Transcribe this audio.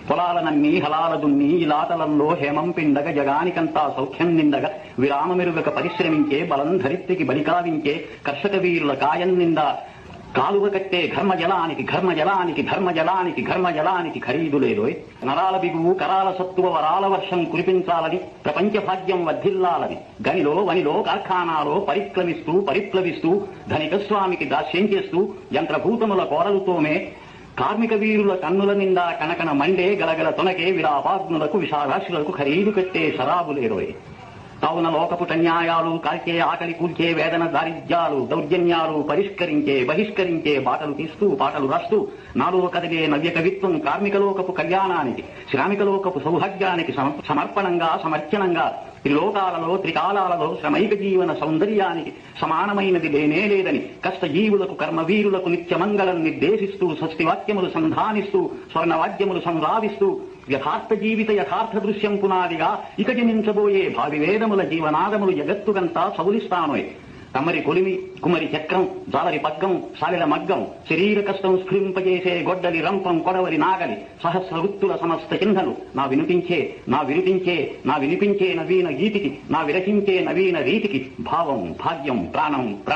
పొలాలనన్నీ హలాల దున్ని ఇలాతలంలో హేమం పిండగ జగానికంతా సౌఖ్యం నిండగ విరామమెరుగక పరిశ్రమించే బలం ధరిత్రికి బలికావించే కర్షక వీరుల కాయం నిండా కాలువ కట్టే ఘర్మజలానికి ఘర్మజలానికి ధర్మజలానికి ఘర్మజలానికి ఖరీదు లేదోయ్. నరాల బిగువు కరాల సత్తువ వరాల వర్షం కురిపించాలని ప్రపంచ భాగ్యం వర్ధిల్లాలని గనిలో వనిలో కార్ఖానాలో పరిప్లవిస్తూ ధనిక స్వామికి దాస్యం చేస్తూ యంత్రభూతముల కోరలుతోమే కార్మిక వీరుల కన్నుల నిండా కనకన మండే గలగల తొనకే విలాపాగ్నులకు విషారాశులకు ఖరీదు కట్టే శరాబులేరోయ్. కావున లోకపుటన్యాయాలు కాల్చే ఆకలి కూల్చే వేదన దారిద్ర్యాలు దౌర్జన్యాలు బహిష్కరించే బాటలు తీస్తూ పాటలు రాస్తూ నాలో కదిలే నవ్య కవిత్వం కార్మికలోకపు కళ్యాణానికి శ్రామికలోకపు సౌభాగ్యానికి సమర్పణంగా సమర్చనంగా త్రిలోకాలలో త్రికాలాలలో శ్రమైక జీవన సౌందర్యానికి సమానమైనది లేనేలేదని కష్టజీవులకు కర్మవీరులకు నిత్యమంగళం నిర్దేశిస్తూ స్వస్తివాక్యములు సంధానిస్తూ స్వర్ణవాద్యములు సంరావిస్తూ యథార్థ జీవిత యథార్థ దృశ్యం పునాదిగా ఇక జనించబోయే భావి వేదముల జీవనాదములు జగత్తుకంతా సౌలిస్తానోయ్. తమ్మరి కొలిమి కుమరి చక్రం జాలరి పగ్గం సాలిల మగ్గం శరీర కష్టం స్ఫురింపజేసే గొడ్డలి రంపం కొడవరి నాగలి సహస్ర వృత్తుల సమస్త చిహ్నలు నా వినిపించే నవీన గీతికి నా విరచించే నవీన రీతికి భావం భాగ్యం ప్రాణం ప్రణవం